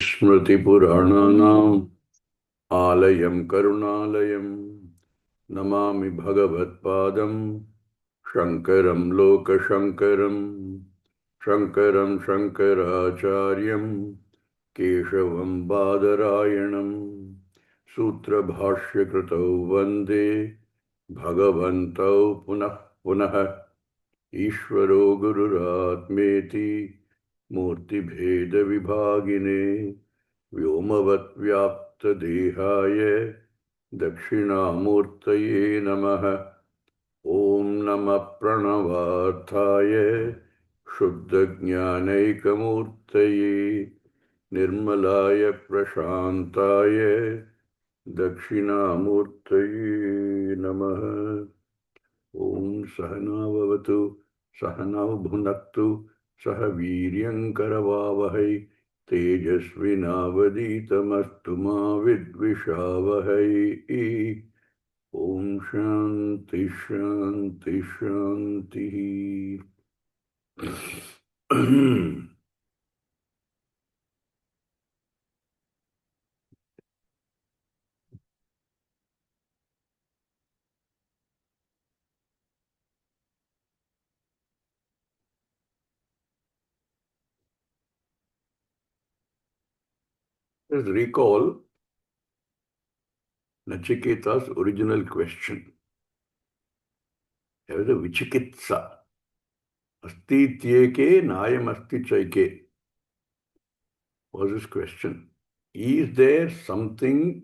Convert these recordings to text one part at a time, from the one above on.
स्मृतिपुराणानाम् आलयं करुणालयं नमामि भगवत्पादं शङ्करं लोकशङ्करं शङ्करं शङ्कराचार्यं केशवं बादरायणं सूत्रभाष्यकृतौ वन्दे भगवन्तौ पुनः पुनः ईश्वरो गुरुरात्मेति मूर्तिभेदविभागिने व्योमवद्व्याप्तदेहाय दक्षिणामूर्तये नमः। ॐ नमः प्रणवार्थाय शुद्धज्ञानैकमूर्तये निर्मलाय प्रशान्ताय दक्षिणामूर्तये नमः। ॐ सहना भवतु सहनौ भुनक्तु सह वीर्यङ्करवावहै तेजस्विनावदीतमस्तु मा विद्विषावहै। ॐ शान्ति शान्ति शान्तिः। Let's recall Nachiketa's original question. There was a Vichikitsa. Asti tyeke nayam asti chaike was his question. Is there something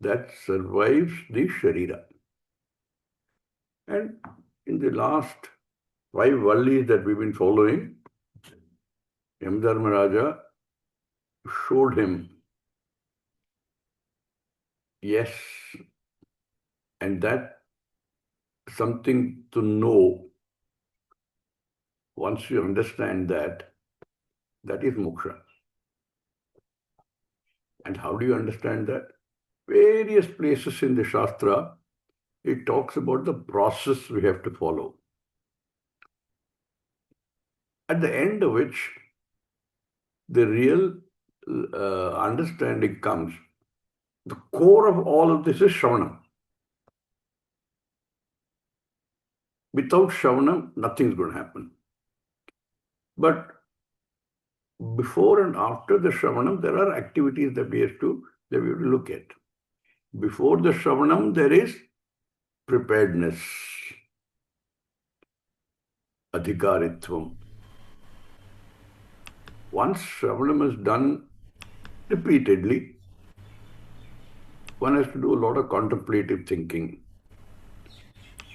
that survives the Sharira? And in the last 5 vallis that we've been following, Yamadharmaraja showed him, yes, and that something to know. Once you understand that, that is moksha. And how do you understand that? Various places in the Shastra, it talks about the process we have to follow. At the end of which, the real understanding comes. The core of all of this is Shravanam. Without Shravanam, nothing's going to happen. But before and after the Shravanam, there are activities that we have to look at. Before the Shravanam, there is preparedness, adhikaritvam. Once Shravanam is done repeatedly, one has to do a lot of contemplative thinking.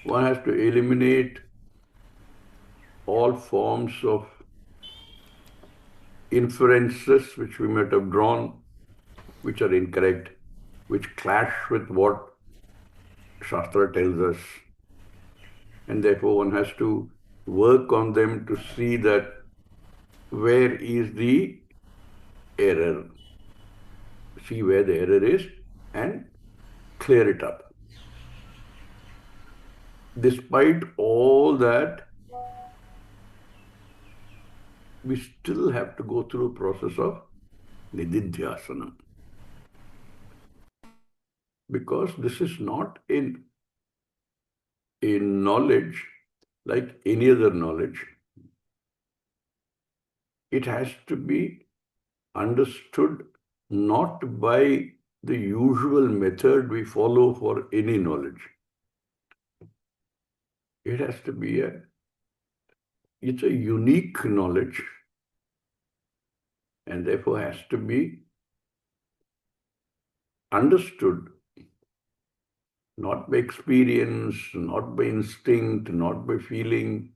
One has to eliminate all forms of inferences which we might have drawn, which are incorrect, which clash with what Shastra tells us. And therefore one has to work on them to see that where is the error, see where the error is and clear it up. Despite all that, we still have to go through a process of nididhyasana. Because this is not a knowledge like any other knowledge. It has to be understood not by the usual method we follow for any knowledge. It has to be it's a unique knowledge and therefore has to be understood not by experience, not by instinct, not by feeling,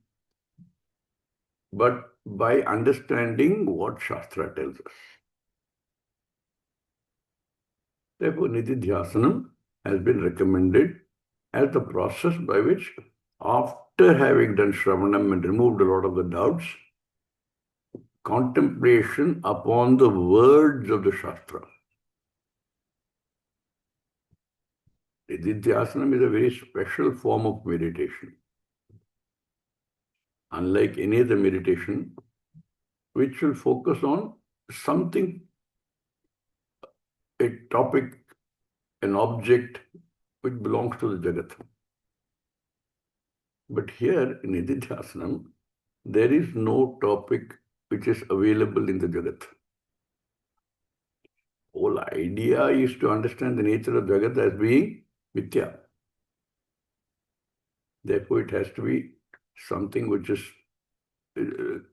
but by understanding what Shastra tells us. Therefore, Nididhyasanam has been recommended as the process by which, after having done Shravanam and removed a lot of the doubts, contemplation upon the words of the Shastra. Nididhyasanam is a very special form of meditation. Unlike any other meditation, which will focus on something a topic, an object which belongs to the Jagat. But here in Nididhyasanam, there is no topic which is available in the Jagat. Whole idea is to understand the nature of Jagat as being Mithya. Therefore, it has to be something which is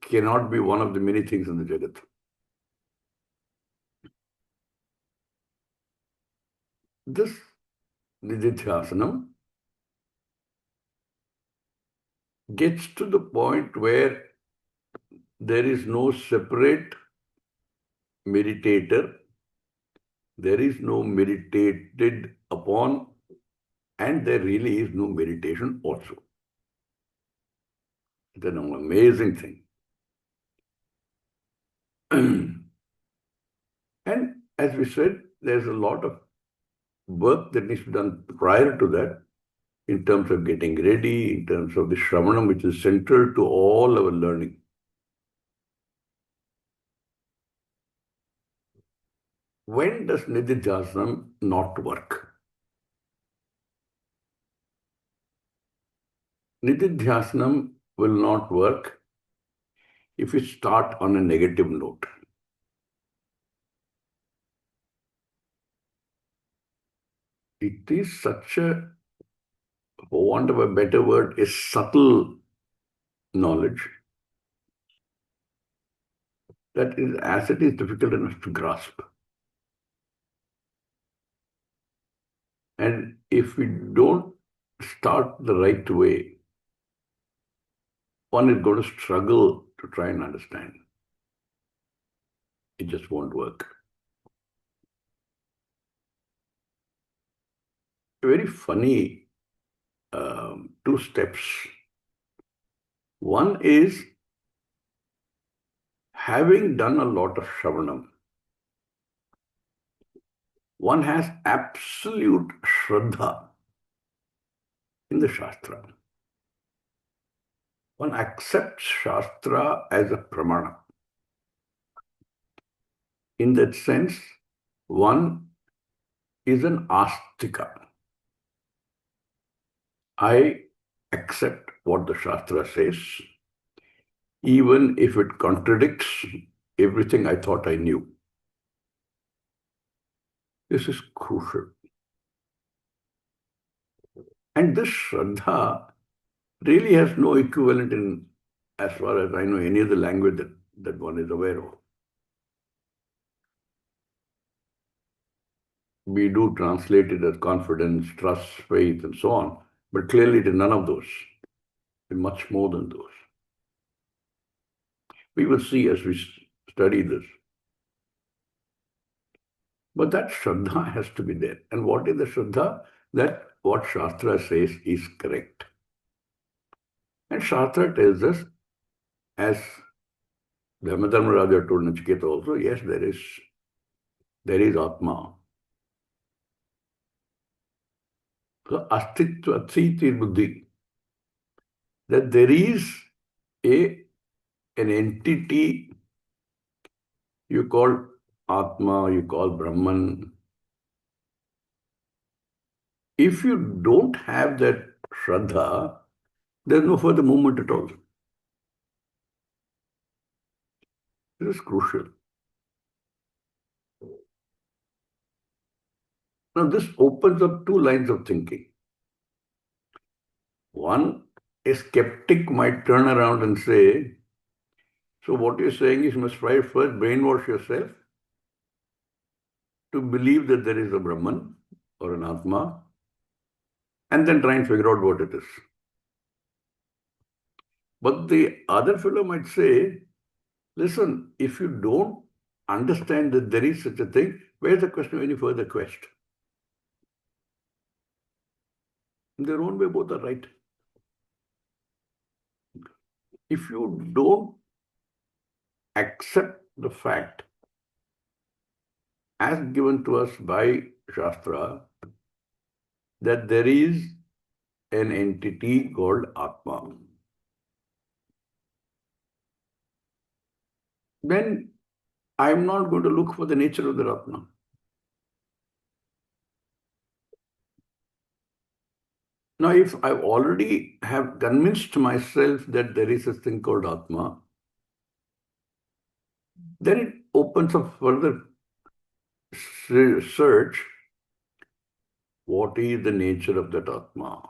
cannot be one of the many things in the Jagat. This Nididhyasanam gets to the point where there is no separate meditator, there is no meditated upon, and there really is no meditation also. It's an amazing thing. And as we said, there's a lot of work that needs to be done prior to that in terms of getting ready, in terms of the Shravanam, which is central to all our learning. When does Nididhyasanam not work? Nididhyasanam will not work if we start on a negative note. It is such a, for want of a better word, a subtle knowledge that is, as it is difficult enough to grasp. And if we don't start the right way, one is going to struggle to try and understand. It just won't work. Very funny two steps. One is having done a lot of Shravanam, one has absolute Shraddha in the Shastra. One accepts Shastra as a pramana. In that sense, one is an astika. I accept what the Shastra says, even if it contradicts everything I thought I knew. This is crucial. And this Shraddha really has no equivalent in, as far as I know, any other language that one is aware of. We do translate it as confidence, trust, faith, and so on, but clearly it is none of those. It's much more than those. We will see as we study this. But that Shraddha has to be there. And what is the Shraddha? That what Shastra says is correct. And Shastra tells us, as Dharmadharmaraja told Nachiketa also, yes, there is Atma. So Astitva Atsiti Buddhi, that there is an entity you call Atma, you call Brahman. If you don't have that Shraddha, there's no further movement at all. This is crucial. Now, this opens up two lines of thinking. One, a skeptic might turn around and say, so what you're saying is you must try first brainwash yourself to believe that there is a Brahman or an Atma, and then try and figure out what it is. But the other fellow might say, listen, if you don't understand that there is such a thing, where's the question of any further quest? In their own way, both are right. If you don't accept the fact as given to us by Shastra that there is an entity called Atma, then I'm not going to look for the nature of the Atma. Now, if I already have convinced myself that there is a thing called Atma, then it opens up further search. What is the nature of that Atma?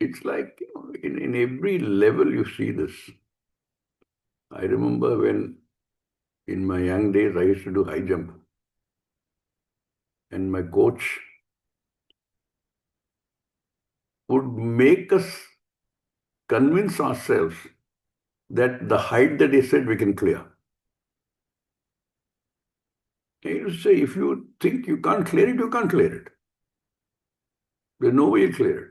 It's like, in every level you see this. I remember when in my young days I used to do high jump, and my coach would make us convince ourselves that the height that he said we can clear. He used to say, if you think you can't clear it, you can't clear it. There's no way you clear it.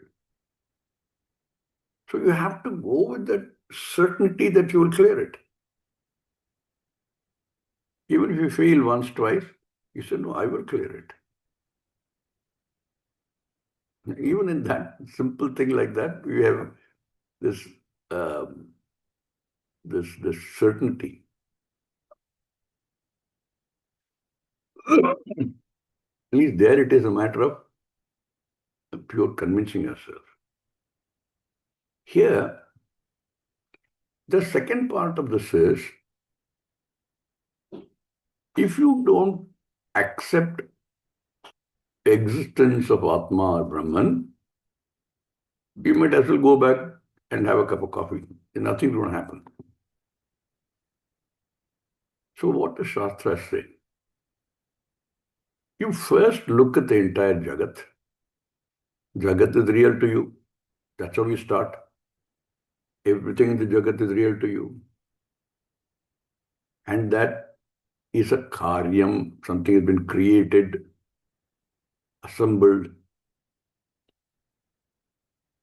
So you have to go with that certainty that you will clear it. Even if you fail once, twice, you say, no, I will clear it. Even in that simple thing like that, we have this um, this certainty. At least there it is a matter of pure convincing yourself. Here, the second part of this is, if you don't accept existence of Atma or Brahman, you might as well go back and have a cup of coffee. Nothing's going to happen. So what does Shastra say? You first look at the entire Jagat. Jagat is real to you. That's how you start. Everything in the Jagat is real to you. And that is a karyam, something has been created, assembled.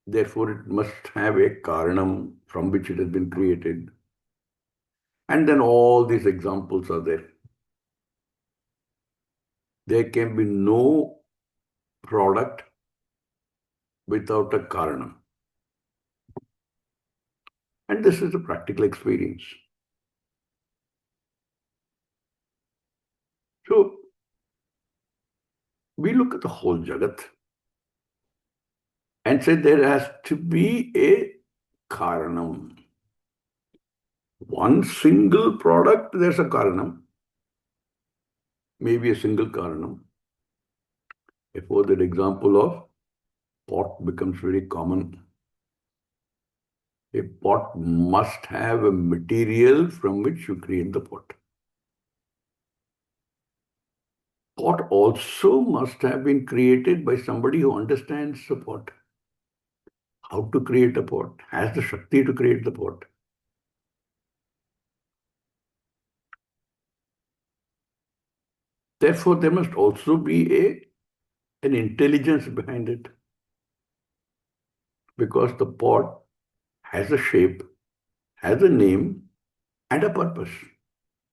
Therefore, it must have a karanam from which it has been created. And then all these examples are there. There can be no product without a karanam. And this is a practical experience. So, we look at the whole Jagat and say there has to be a karanam. One single product, there's a karanam. Maybe a single karanam. Therefore, that example of pot becomes very common. A pot must have a material from which you create the pot. Pot also must have been created by somebody who understands the pot. How to create a pot, has the Shakti to create the pot. Therefore, there must also be an intelligence behind it. Because the pot has a shape, has a name, and a purpose.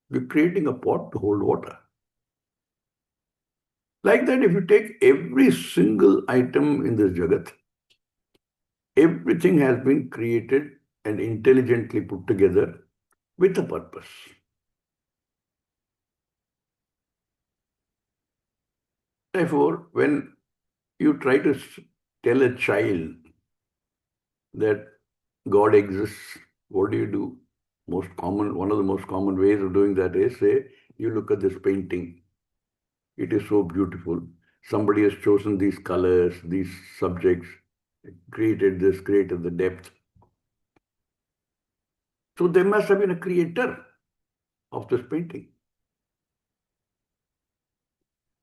You're creating a pot to hold water. Like that, if you take every single item in this Jagat, everything has been created and intelligently put together with a purpose. Therefore, when you try to tell a child that God exists, what do? One of the most common ways of doing that is say, you look at this painting. It is so beautiful. Somebody has chosen these colors, these subjects, created this, created the depth. So there must have been a creator of this painting.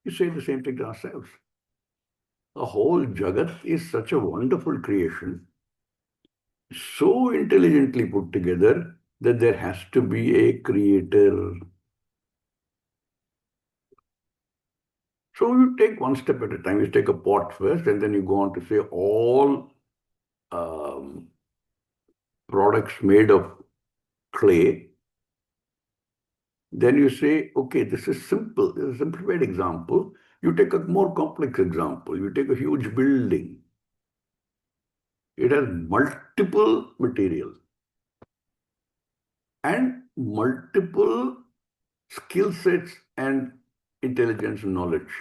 You say the same thing to ourselves. The whole Jagat is such a wonderful creation, so intelligently put together that there has to be a creator. So you take one step at a time. You take a pot first, and then you go on to say all products made of clay. Then you say, okay, this is simple. This is a simplified example. You take a more complex example. You take a huge building. It has multiple materials and multiple skill sets and intelligence and knowledge.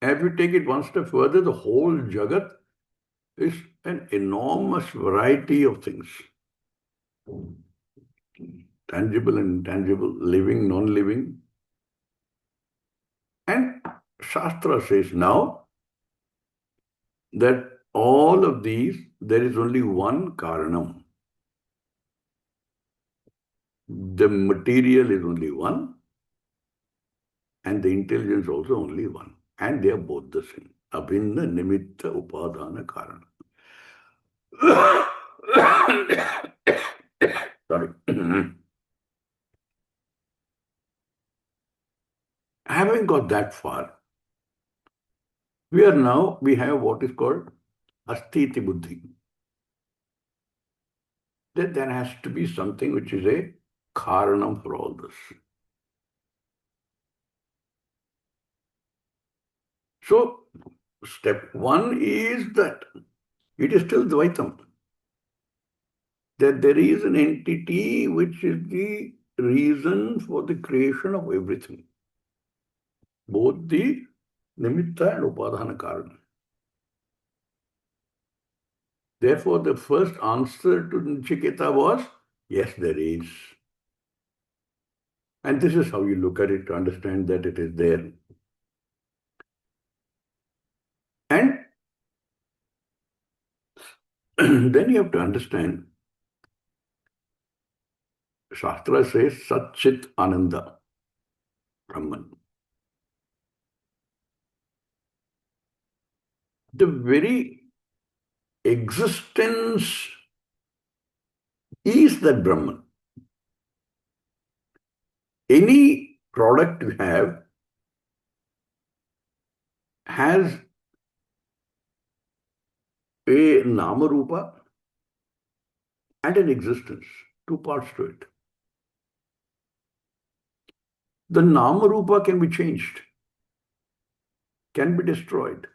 And if you take it one step further, the whole Jagat is an enormous variety of things. Tangible and intangible, living, non-living. And Shastra says now that all of these, there is only one Karanam. The material is only one, and the intelligence also only one. And they are both the same. Abhinna nimitta upadana karana. Sorry. Having got that far, we have what is called astiti buddhi. That there has to be something which is a karanam for all this. So, step one is that it is still Dvaitam. That there is an entity which is the reason for the creation of everything. Both the nimitta and upadhana karana. Therefore, the first answer to Nachiketa was, yes, there is. And this is how you look at it to understand that it is there. And then you have to understand, Shastra says, Sat Chit Ananda, Brahman. The very existence is that Brahman. Any product you have has a Nama Rupa and an existence, two parts to it. The Nama Rupa can be changed, can be destroyed,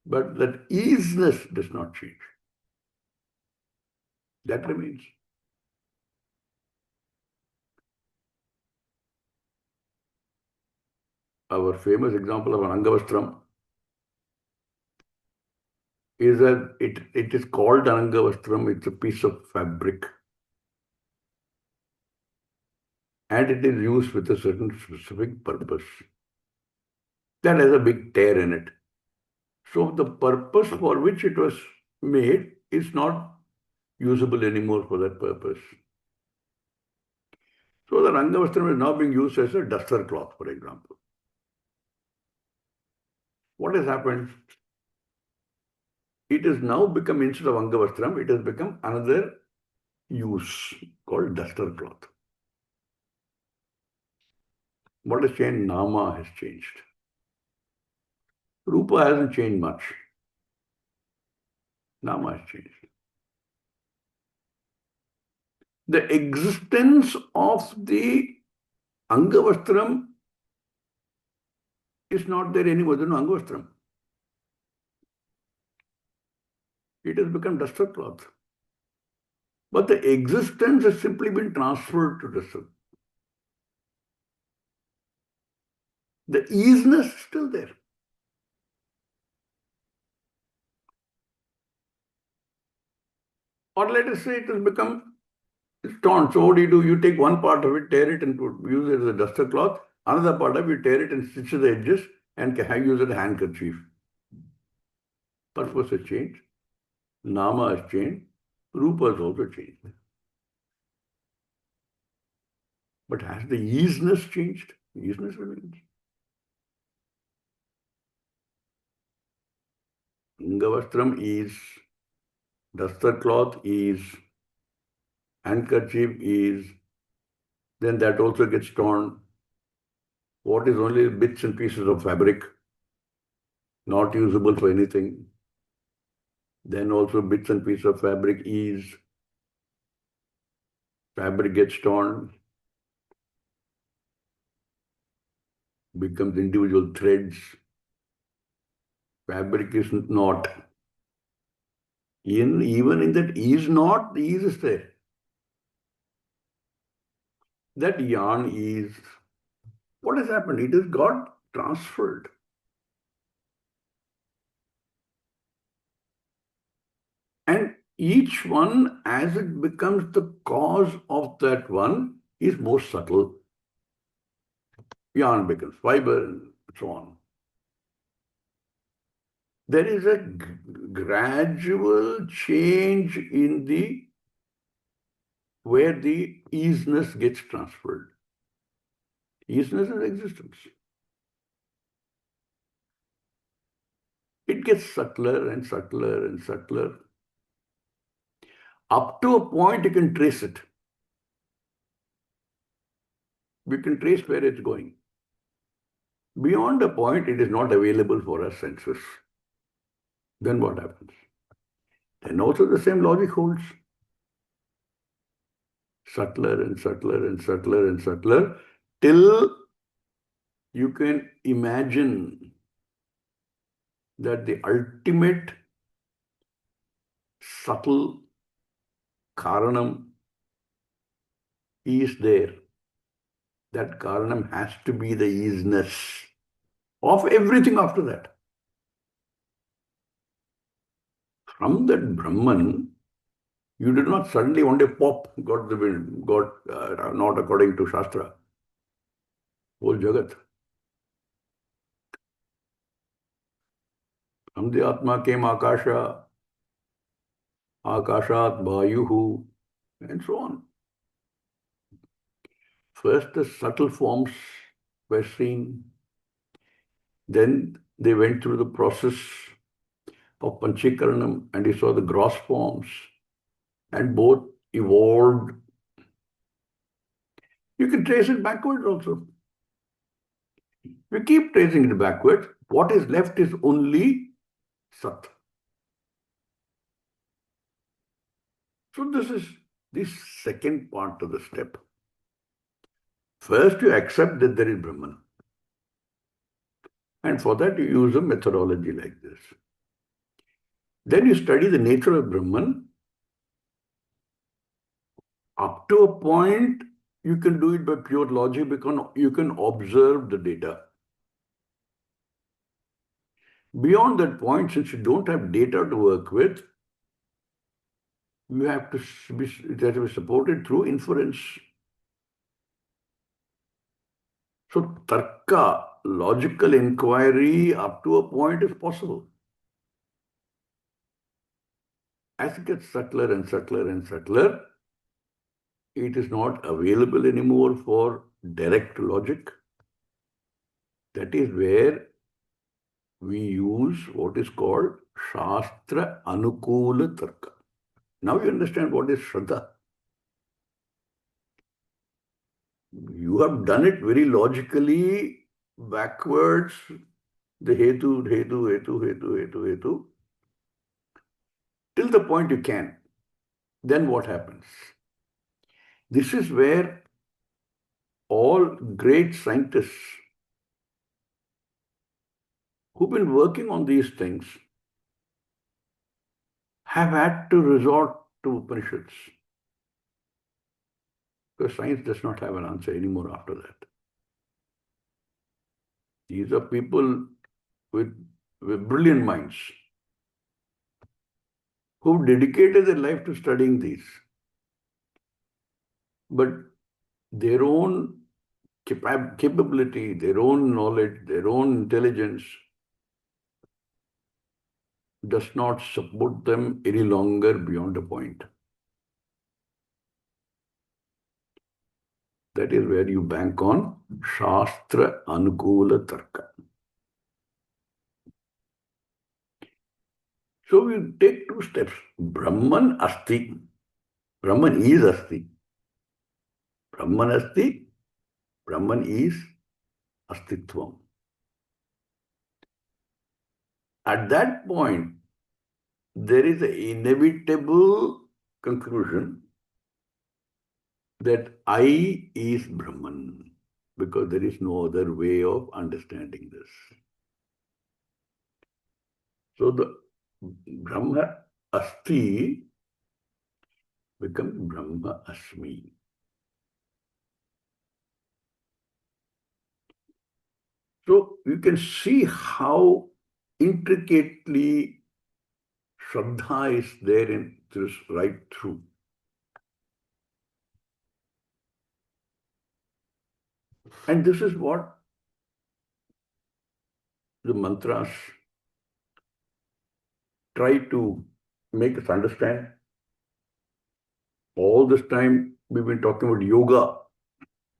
but that isness does not change. That remains. Our famous example of an Angavastram is that it is called an Angavastram, it's a piece of fabric. And it is used with a certain specific purpose. That has a big tear in it. So the purpose for which it was made is not usable anymore for that purpose. So the Angavastram is now being used as a duster cloth, for example. What has happened? It has now become, instead of Angavastram, it has become another use called duster cloth. What has changed? Nama has changed. Rupa hasn't changed much. Nama has changed. The existence of the Angavastram is not there anymore. There is no Angavastram. It has become duster cloth. But the existence has simply been transferred to duster. The easiness is still there. Or let us say it has become torn. So what do? You take one part of it, tear it and use it as a duster cloth. Another part of it, you tear it and stitch the edges and use it as a handkerchief. Purpose has changed. Nama has changed. Rupa has also changed. But has the easiness changed? Easiness remains. Angavastram is, duster cloth is, handkerchief is, then that also gets torn. What is only bits and pieces of fabric, not usable for anything. Then also bits and pieces of fabric is, fabric gets torn, becomes individual threads. Fabric is not. Even in that is not, the is there. That yarn is, what has happened? It has got transferred. And each one, as it becomes the cause of that one, is more subtle. Yarn becomes fiber and so on. There is a gradual change in the where the easiness gets transferred. Easiness is existence. It gets subtler and subtler and subtler. Up to a point, you can trace it. We can trace where it's going. Beyond a point, it is not available for our senses. Then what happens? Then also the same logic holds. Subtler and subtler and subtler and subtler till you can imagine that the ultimate subtle karanam is there. That karanam has to be the easiness of everything after that. From that Brahman, you did not suddenly one day pop, got not according to Shastra, whole Jagat. From the Atma came Akasha, Akashat Vayuhu, and so on. First, the subtle forms were seen. Then they went through the process of Panchikaranam and he saw the gross forms and both evolved. You can trace it backwards also. We keep tracing it backwards. What is left is only Sat. So this is the second part of the step. First, you accept that there is Brahman. And for that, you use a methodology like this. Then you study the nature of Brahman. Up to a point, you can do it by pure logic because you can observe the data. Beyond that point, since you don't have data to work with, you have to it has to be supported through inference. So tarka, logical inquiry up to a point is possible. As it gets subtler and subtler and subtler, it is not available anymore for direct logic. That is where we use what is called Shastra Anukula Tarka. Now you understand what is Shraddha. You have done it very logically, backwards, the hetu, till the point you can. Then what happens? This is where all great scientists who've been working on these things have had to resort to Upanishads. Because science does not have an answer anymore after that. These are people with brilliant minds who've dedicated their life to studying these. But their own capability, their own knowledge, their own intelligence does not support them any longer beyond a point. That is where you bank on Shastra Anukula Tarka. So we take two steps. Brahman Asti. Brahman is Asti. Brahman Asti. Brahman is Astitvam. At that point, there is an inevitable conclusion that I is Brahman, because there is no other way of understanding this. So the Brahma Asti becomes Brahma Asmi. you can see how intricately Shraddha is there in this right through. And this is what the mantras try to make us understand. All this time we've been talking about yoga.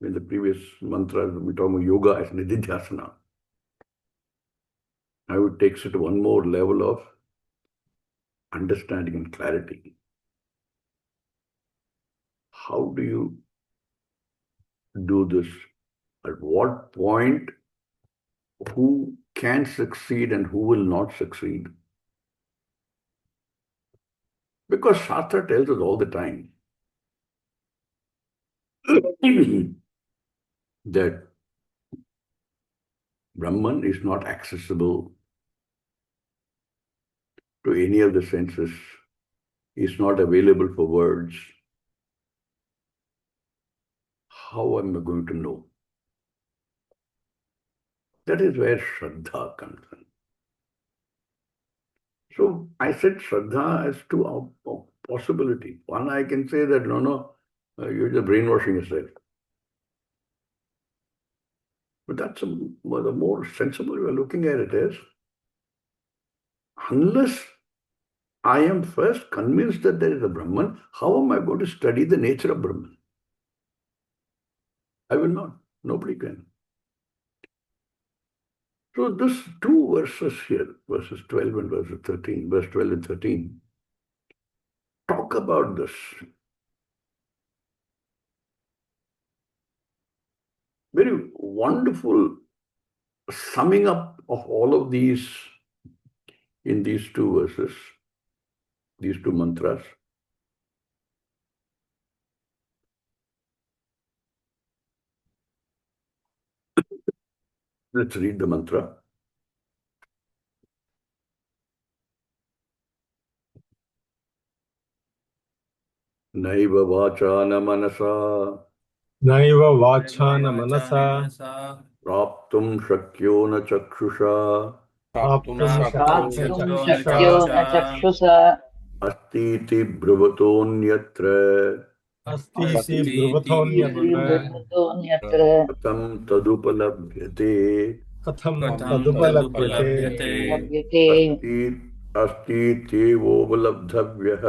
In the previous mantras, we talk about yoga as nididhyasana. Now it takes it to one more level of understanding and clarity. How do you do this? At what point who can succeed and who will not succeed? Because Shastra tells us all the time that Brahman is not accessible to any of the senses, is not available for words. How am I going to know? That is where Shraddha comes in. So I said Shraddha as to a possibility. One, I can say that you're just brainwashing yourself. But that's the more sensible way of looking at it is, unless I am first convinced that there is a Brahman, how am I going to study the nature of Brahman? I will not. Nobody can. So this two verses here, verses 12 and verses 13, verse 12 and 13, talk about this. Very wonderful summing up of all of these in these two verses, these two mantras. Let's read the mantra. Naiva vacha na manasa Naiva vacha na manasa praptum shakyo na chakshusha praptum shakyo na प्राप्तुं शक्यो chakshusha न चक्षुषा astiti bhruvatoonyatra astiti अस्तीति bruvatoonyatra बृहतोऽन्यत्र katam tadupalabhyate katham कथं tadupalabhyate तदुपलभ्यते अस्तीत्येवोपलब्धव्यः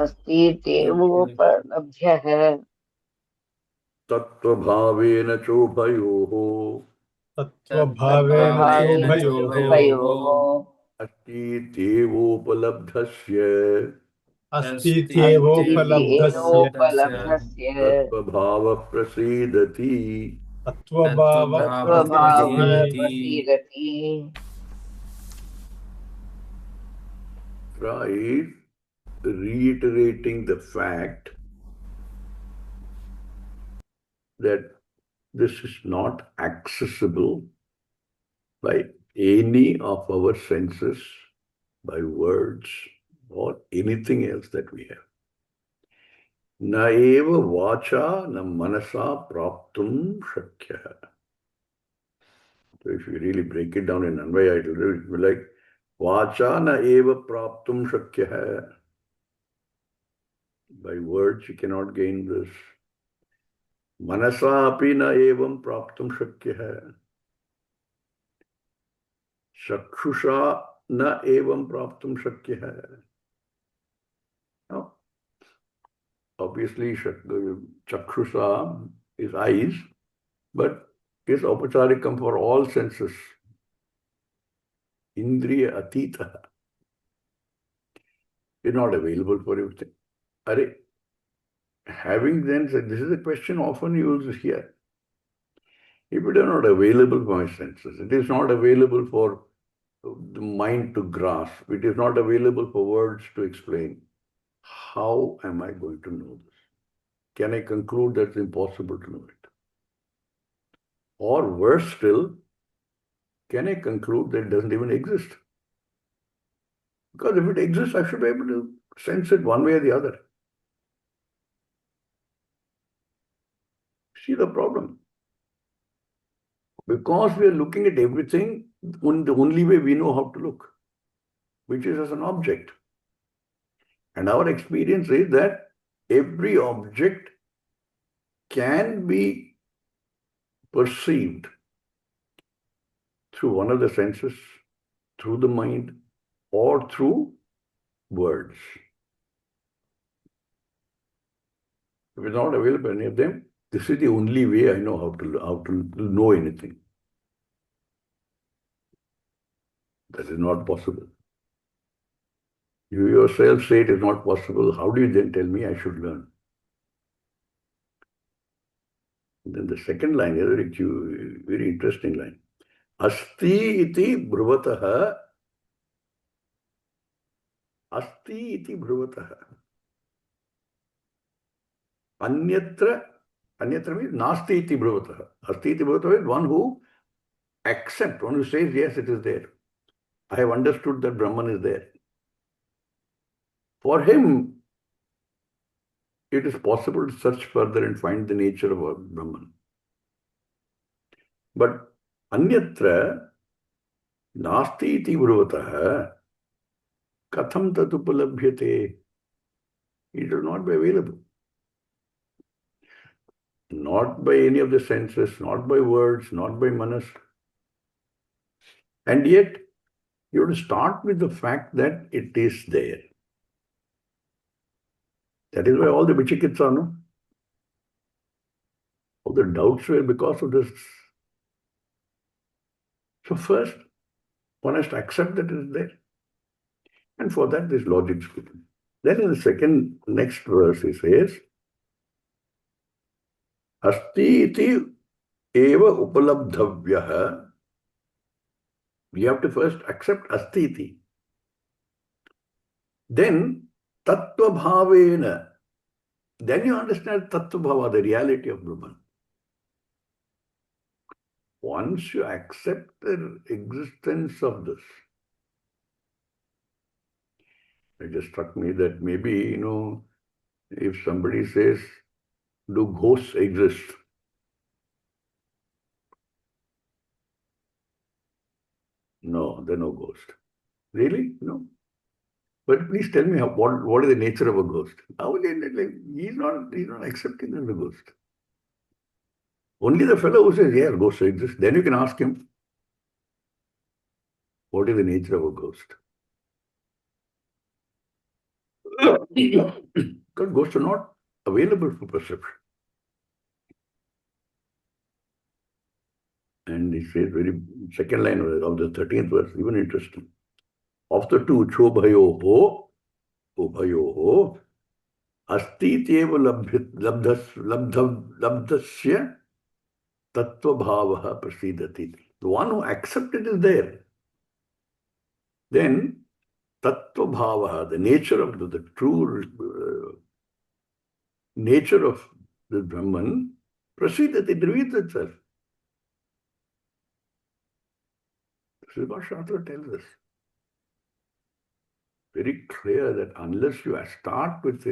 अस्तीत्येवोपलभ्यः तत्त्वभावेन चोभयोः तत्त्वभावेन तत्त्वभावेन चोभयोः चोभयोः अस्तीत्येवोपलब्धस्य अस्तीत्येवोपलब्धस्य अस्तीत्येवोपलब्धस्य तत्त्वभावः प्रसीदति. तत्त्वभावः तत्त्वभावः प्रसीदति. प्रसीदति. Right? Reiterating the fact that this is not accessible by any of our senses, by words, or anything else that we have. Na eva vacha na manasa praptum shakya. So if you really break it down in Anvaya, it will be like vacha na eva praptum shakya. By words you cannot gain this. Manasa api na evam praptum shakya. Chakshusha na evam praptum shakya. Now, obviously, chakshusha is eyes, but is upacharikam for all senses. Indriya atita is not available for everything. Having then said, this is a question often used here. If it is not available for my senses, it is not available for the mind to grasp, it is not available for words to explain, how am I going to know this? Can I conclude that it's impossible to know it? Or worse still, can I conclude that it doesn't even exist? Because if it exists, I should be able to sense it one way or the other. See the problem. Because we are looking at everything in the only way we know how to look, which is as an object. And our experience is that every object can be perceived through one of the senses, through the mind, or through words. If it's not available any of them, this is the only way I know how to know anything. That is not possible. You yourself say it is not possible. How do you then tell me I should learn? And then the second line is a very interesting line. Asti iti bruvataha. Asti iti bruvataha. Anyatra means nasti iti bruvataha. Asti iti bruvataha is one who accepts, one who says, yes, it is there. I have understood that Brahman is there. For him, it is possible to search further and find the nature of a Brahman. But anyatra nasti iti bruvataha katham tat upalabhyate. It will not be available. Not by any of the senses, not by words, not by manas. And yet, you have to start with the fact that it is there. That is why all the vichikitsa, no? All the doubts were because of this. So first, one has to accept that it is there. And for that, this logic is given. Then in the next verse, he says, Asti iti eva upalabdhavyaha. We have to first accept asti iti. Then, tattva bhavena. Then you understand tattva bhava, the reality of Brahman. Once you accept the existence of this, it just struck me that maybe, if somebody says, do ghosts exist? No, there are no ghosts. Really? No. But please tell me what is the nature of a ghost? He's not accepting that the ghost. Only the fellow who says, yes, ghosts exist. Then you can ask him, what is the nature of a ghost? Because ghosts are not available for perception. And he says, second line of the 13th verse, even interesting. Of the two, chobhayoho, asti tyeva labdasya tattva bhavaha prasidati. The one who accepted is there. Then tattva bhavaha, the nature of the true nature of the Brahman, prasidati, it reveals itself. This is what Shastra tells us. Very clear that unless you start with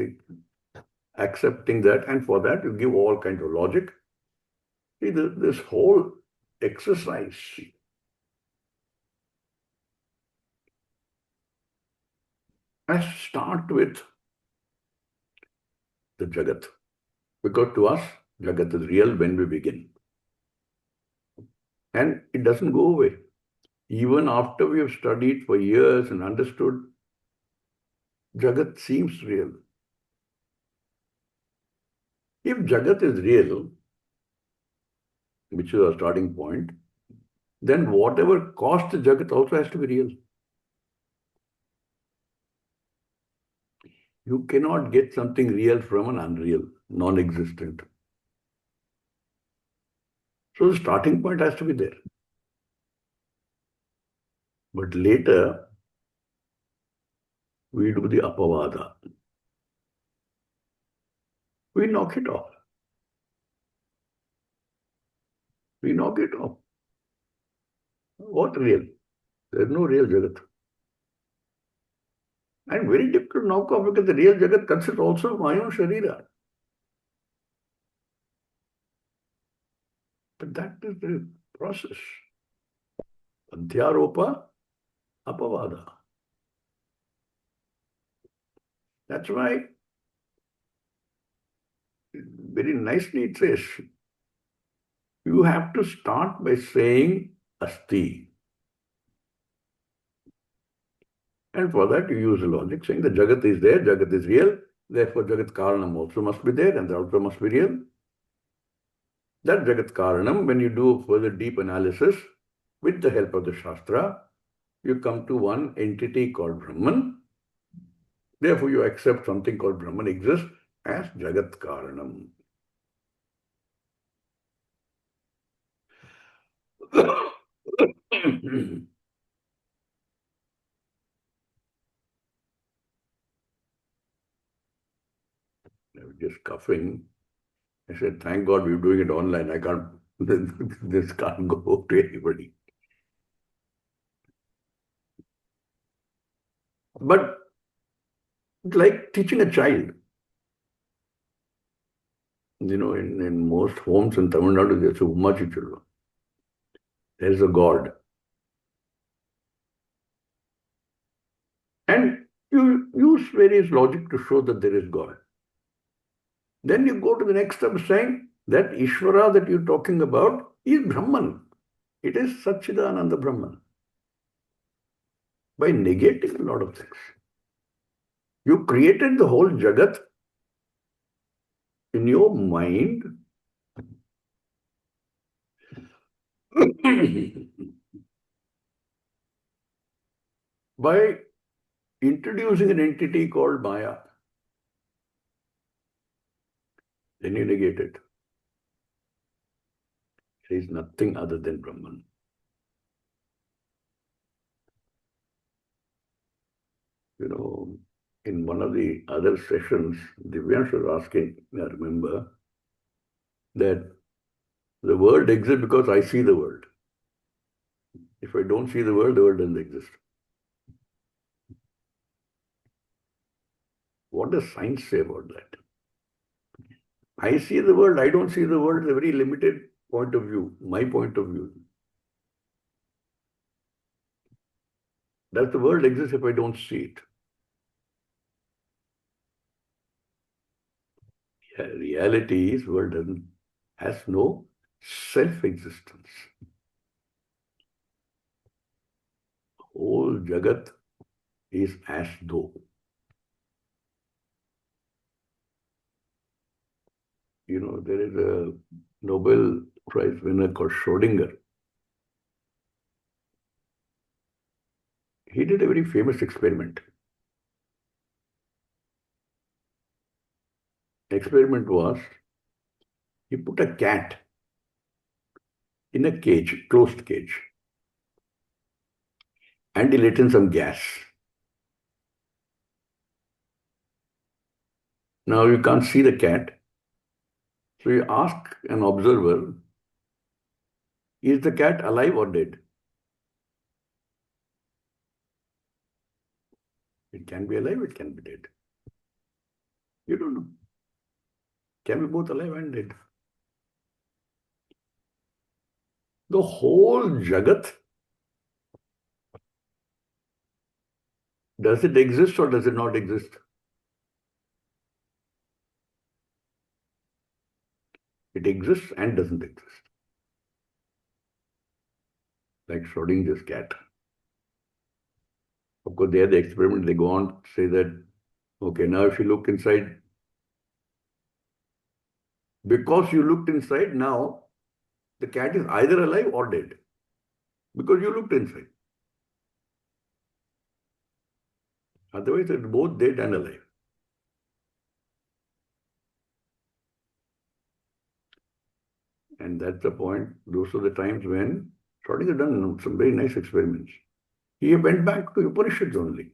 accepting that, and for that you give all kinds of logic. See, this whole exercise has to start with the Jagat. Because to us, Jagat is real when we begin. And it doesn't go away. Even after we have studied for years and understood, Jagat seems real. If Jagat is real, which is our starting point, then whatever caused the Jagat also has to be real. You cannot get something real from an unreal, non-existent. So the starting point has to be there. But later, we do the apavada. We knock it off. We knock it off. What real? There is no real Jagat. And very difficult to knock off because the real Jagat consists also of my own Sharira. But that is the process. Adhyaropa apavada. That's why very nicely it says, you have to start by saying asti. And for that you use logic, saying the Jagat is there, Jagat is real, therefore Jagat Karanam also must be there and that also must be real. That Jagat Karanam, when you do further deep analysis, with the help of the Shastra, you come to one entity called Brahman. Therefore you accept something called Brahman exists as Jagat Karanam. I was just coughing. I said, thank God we're doing it online. I can't, this can't go to anybody. But it's like teaching a child. You know, in most homes in Tamil Nadu, there's a Umachi children. There's a God. And you use various logic to show that there is God. Then you go to the next step saying that Ishvara that you're talking about is Brahman. It is Satchidananda Brahman. By negating a lot of things. You created the whole Jagat in your mind by introducing an entity called Maya. Then you negate it. It is nothing other than Brahman. You know, in one of the other sessions, Divyansh was asking, I remember, that the world exists because I see the world. If I don't see the world doesn't exist. What does science say about that? I see the world, I don't see the world is a very limited point of view, my point of view. Does the world exist if I don't see it? Reality is world has no self-existence. Whole Jagat is as though. You know, there is a Nobel Prize winner called Schrodinger. He did a very famous experiment. The experiment was, he put a cat in a cage, closed cage, and he let in some gas. Now you can't see the cat. So you ask an observer, is the cat alive or dead? It can be alive, it can be dead. You don't know. Can be both alive and dead. The whole Jagat, does it exist or does it not exist? It exists and doesn't exist. Like Schrodinger's cat. Of course, they had the experiment, they go on to say that, okay, now if you look inside, because you looked inside, now the cat is either alive or dead. Because you looked inside. Otherwise, it's both dead and alive. And that's the point. Those are the times when Schrodinger done some very nice experiments. He went back to Upanishads only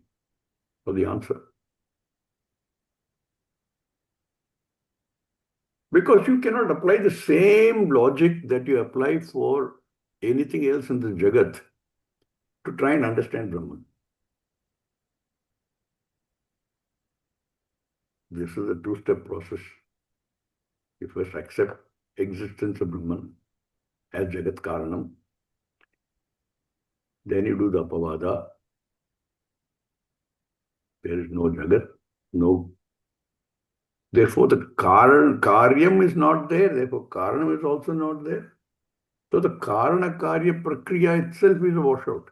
for the answer. Because you cannot apply the same logic that you apply for anything else in the Jagat to try and understand Brahman. This is a two-step process. You first accept existence of Brahman as Jagat Karanam. Then you do the Apavada. There is no Jagat, no. Therefore, the Karyam is not there. Therefore, Karanam is also not there. So the Karana Karya Prakriya itself is a washout.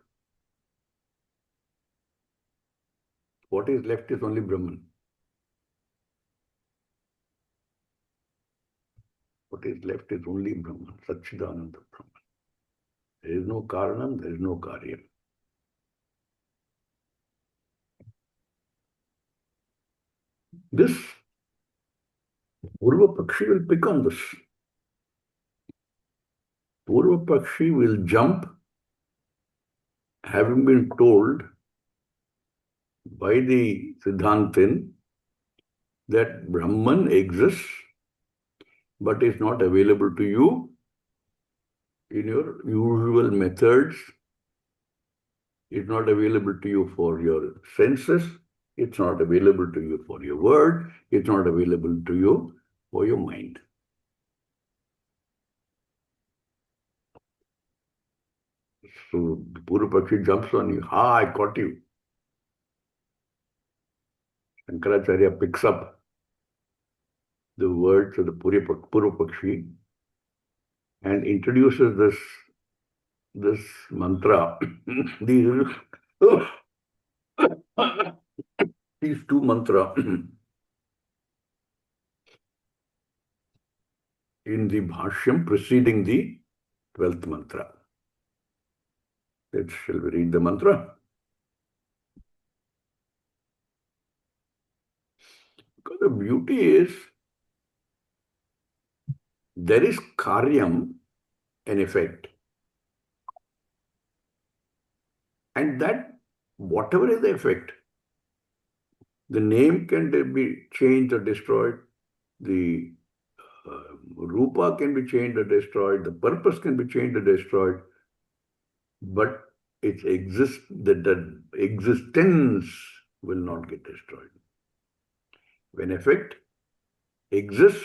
What is left is only Brahman. What is left is only Brahman, Satchidananda Brahman. There is no Karanam, there is no Karyam. This Purva Pakshi will pick on this. Purva Pakshi will jump, having been told by the Siddhantin that Brahman exists but is not available to you in your usual methods. It's not available to you for your senses. It's not available to you for your word. It's not available to you for your mind. So the Purva jumps on you. Ha, I caught you. Shankaracharya picks up the words of the Purva and introduces this mantra. These two mantra in the Bhashyam preceding the 12th mantra. Shall we read the mantra? Because the beauty is, there is karyam, an effect. And that, whatever is the effect, the name can be changed or destroyed, the rupa can be changed or destroyed, the purpose can be changed or destroyed, but its the existence will not get destroyed. When effect exists,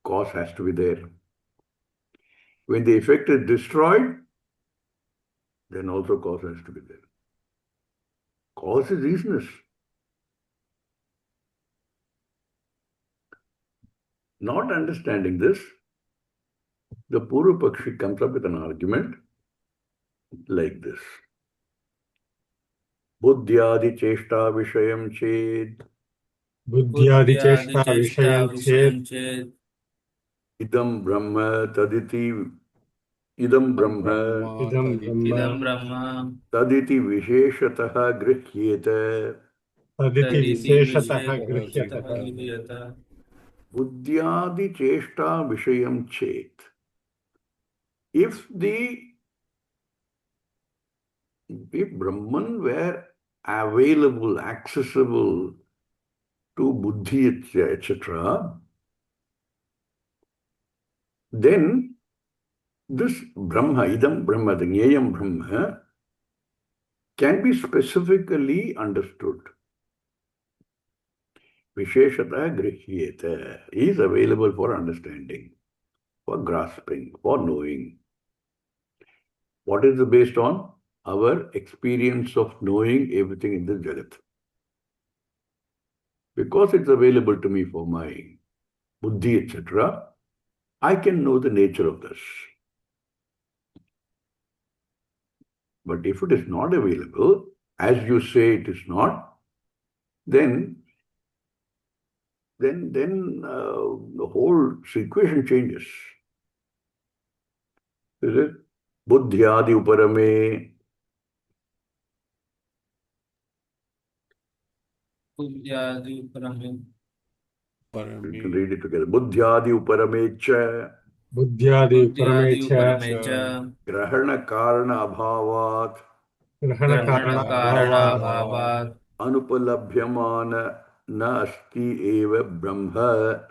cause has to be there. When the effect is destroyed, then also cause has to be there. Cause is reasonless. Not understanding this, the Purva Pakshi comes up with an argument like this. Buddhyadi cheshta vishayam ched. Buddhyadi cheshta vishayam ched. Idam Brahma taditi. Idam Brahma. Idam Brahma. Taditi visheshataha grihyeta. Taditi visheshataha grihyataha. Buddhyadi cheshta vishayam ched. If Brahman were available, accessible to buddhi, etc., then this Brahma, idam Brahma, the Nyayam Brahma, can be specifically understood. Visheshata grihyeta is available for understanding, for grasping, for knowing. What is it based on? Our experience of knowing everything in this Jagat. Because it's available to me for my buddhi, etc., I can know the nature of this. But if it is not available, as you say it is not, then the whole situation changes. Is it? Buddhyadi uparame. Buddhyadi uparame. We can read it together. Buddhyadi uparame cha. Buddhyadi paramecha. Grahana karana abhavat. Grahana karana abhavat. Anupalabhyamana na asti eva brahma.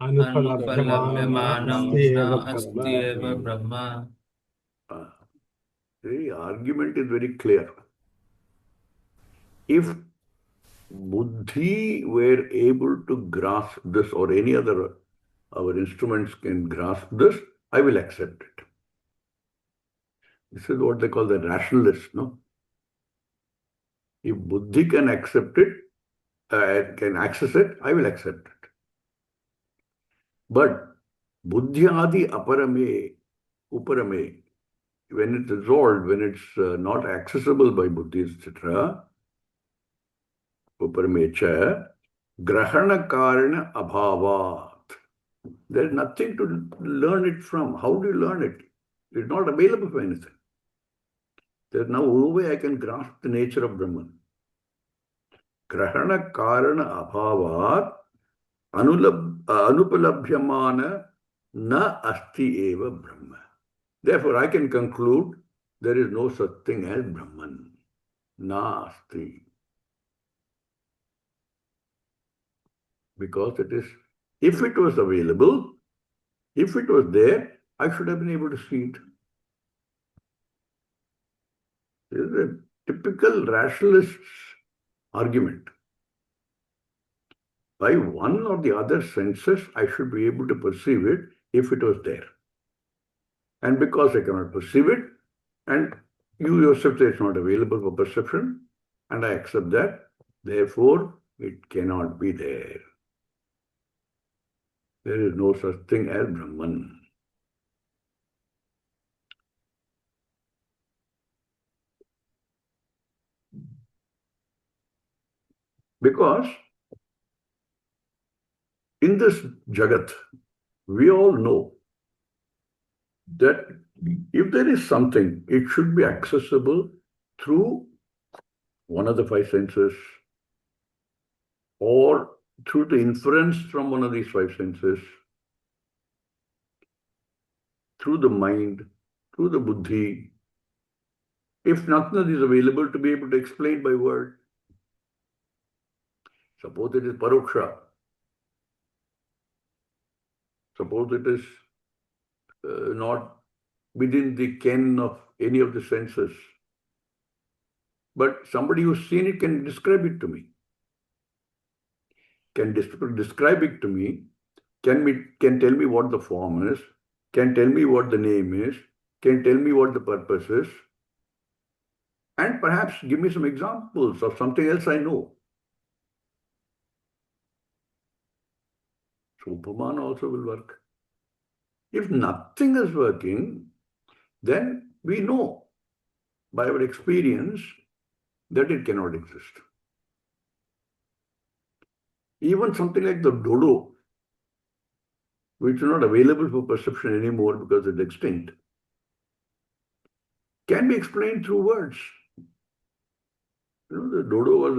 Anupalabhyamanam asti eva brahma. The argument is very clear. If buddhi were able to grasp this, or any other, our instruments can grasp this, I will accept it. This is what they call the rationalist, no? If buddhi can accept it, can access it, I will accept it. But buddhyadi aparame, uparame, when it's resolved, when it's not accessible by buddhi, etc., uparmecha, grahana karana abhavat. There's nothing to learn it from. How do you learn it? It's not available for anything. There's no way I can grasp the nature of Brahman. Grahana karana abhavat anupalabhyamana na asti eva Brahma. Therefore, I can conclude there is no such thing as Brahman. Na asti. Because it is, if it was available, if it was there, I should have been able to see it. This is a typical rationalist's argument. By one or the other senses, I should be able to perceive it if it was there. And because I cannot perceive it, and you yourself say it's not available for perception, and I accept that, therefore, it cannot be there. There is no such thing as Brahman. Because in this Jagat, we all know that if there is something, it should be accessible through one of the five senses or through the inference from one of these five senses, through the mind, through the buddhi. If nothing is available to be able to explain by word, suppose it is paroksha, suppose it is not within the ken of any of the senses, but somebody who's seen it can describe it to me. Can describe it to me, can tell me what the form is, can tell me what the name is, can tell me what the purpose is, and perhaps give me some examples of something else I know. So Upaman also will work. If nothing is working, then we know by our experience that it cannot exist. Even something like the dodo, which is not available for perception anymore because it's extinct, can be explained through words. You know, the dodo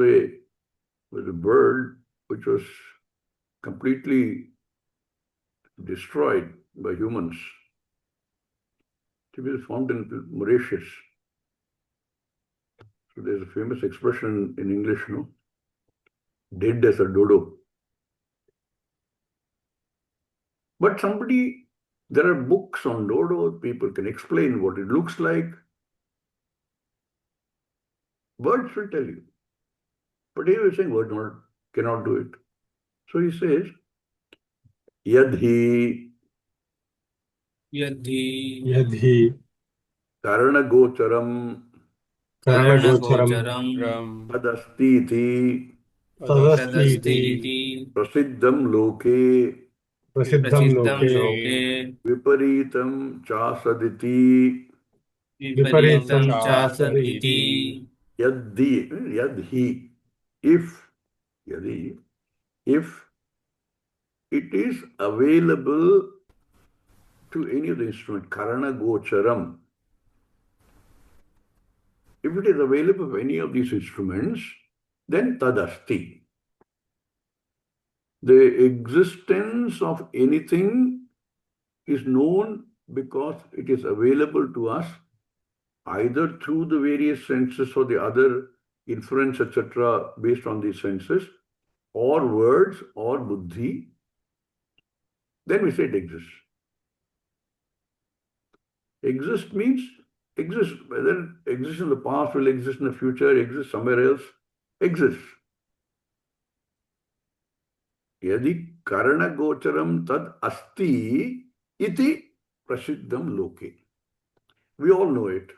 was a bird which was completely destroyed by humans. It was found in Mauritius. So there's a famous expression in English, no? Dead as a dodo. But there are books on dodo, people can explain what it looks like. Words will tell you. But he was saying word cannot do it. So he says, Yadhi Yadhi Karanagocharam Karanagocharam Padastiti Tadastiti Prasiddham Loke Prasiddham Loke Viparitam Chasaditi Viparitam Chasaditi Yadhi. If it is available to any of the instrument, Karana Gocharam, if it is available for any of these instruments, then Tadasti. The existence of anything is known because it is available to us either through the various senses or the other inference, etc., based on these senses, or words or buddhi, then we say it exists. Exist means exist. Whether it exists in the past, will exist in the future, exist somewhere else, exists. Yadi karana gocharam tad asti iti prasiddham loke. We all know it.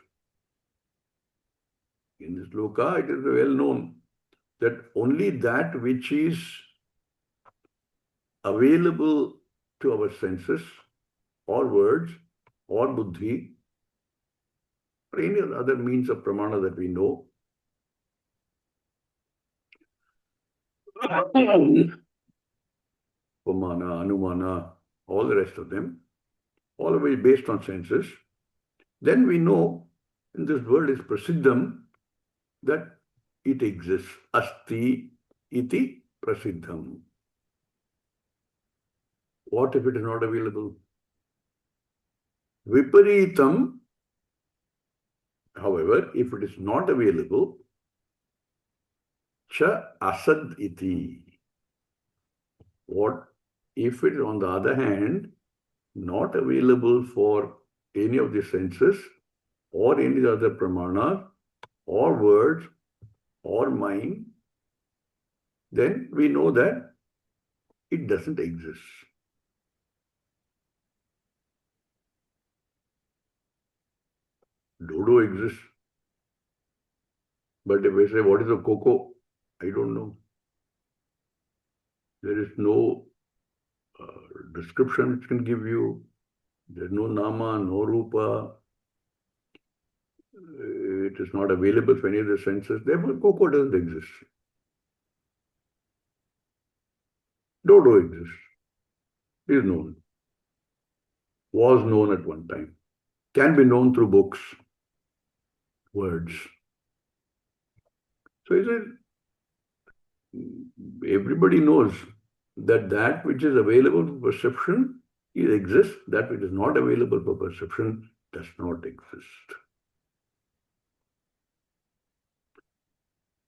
In this loka, it is well known that only that which is available to our senses or words or buddhi or any other means of pramana that we know Pamana, Anumana, all the rest of them, all of it based on senses, then we know in this world is prasiddham that it exists. Asti iti prasiddham. What if it is not available? Viparitam, however, if it is not available, cha asad iti. What if it is on the other hand not available for any of the senses or any other pramana or words or mind, then we know that it doesn't exist. Dodo exists. But if I say, what is a cocoa? I don't know. There is no description which can give you. There's no nama, no rupa. It is not available for any of the senses. Therefore, cocoa doesn't exist. Dodo exists. Is known. Was known at one time. Can be known through books, words. So he said, everybody knows that that which is available for perception exists, that which is not available for perception does not exist.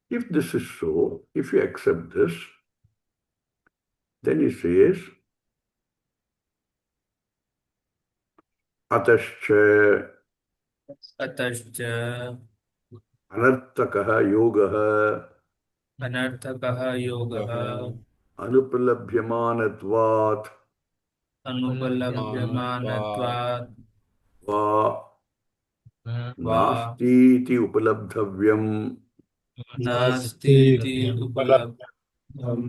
If this is so, if you accept this, then he says, atascha अतश्च anartakaha yogaha अनर्थकः योगः anupalabhyamanatvat अनुपलभ्यमानत्वात् va वा nasti iti upalabdhavyam नास्तीति उपलब्धं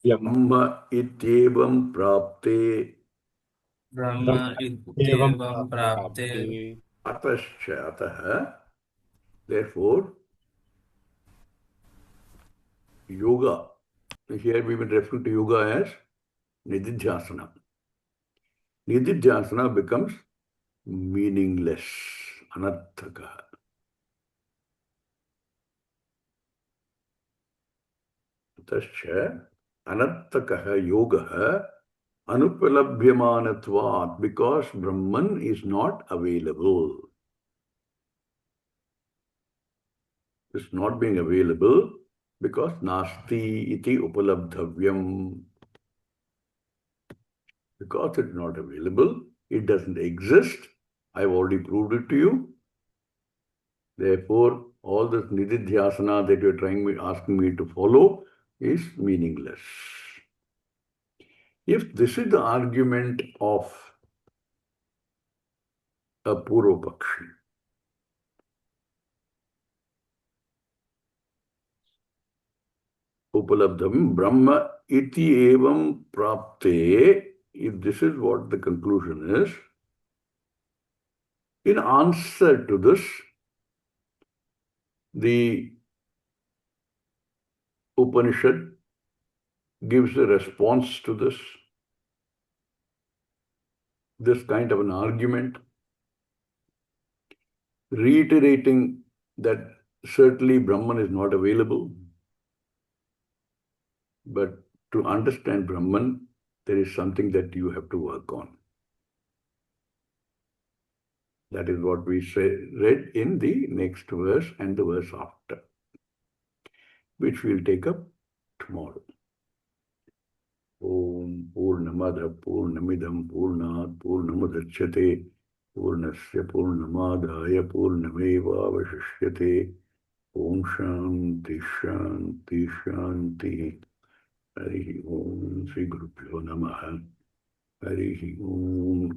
brahma ityevam prapte ब्रह्म एवं इत्येवं प्राप्ते atascha ataha. Therefore, yoga, here we will refer to yoga as nididhyasana. Nididhyasana becomes meaningless, anarthaka. Tascha anarthakaha yogaha anupalabhyamanatvat, because Brahman is not available. It's not being available because nasti iti upalabdhavyam. Because it's not available, it doesn't exist. I've already proved it to you. Therefore, all this nididhyasana that you're asking me to follow is meaningless. If this is the argument of a Purvapakshi, Upalabdham Brahma iti evam prapte, if this is what the conclusion is, in answer to this, the Upanishad gives a response to this kind of an argument, reiterating that certainly Brahman is not available. But to understand Brahman, there is something that you have to work on. That is what we read in the next verse and the verse after, which we'll take up tomorrow. Om Purnamada Purnamidam Purnat Purnamudachyate Purnasya Purnamadaya Purnameva Vashishyate. Om Shanti Shanti Shanti. Harihi Om Sri Gurubhyo Namaha. Harihi Om.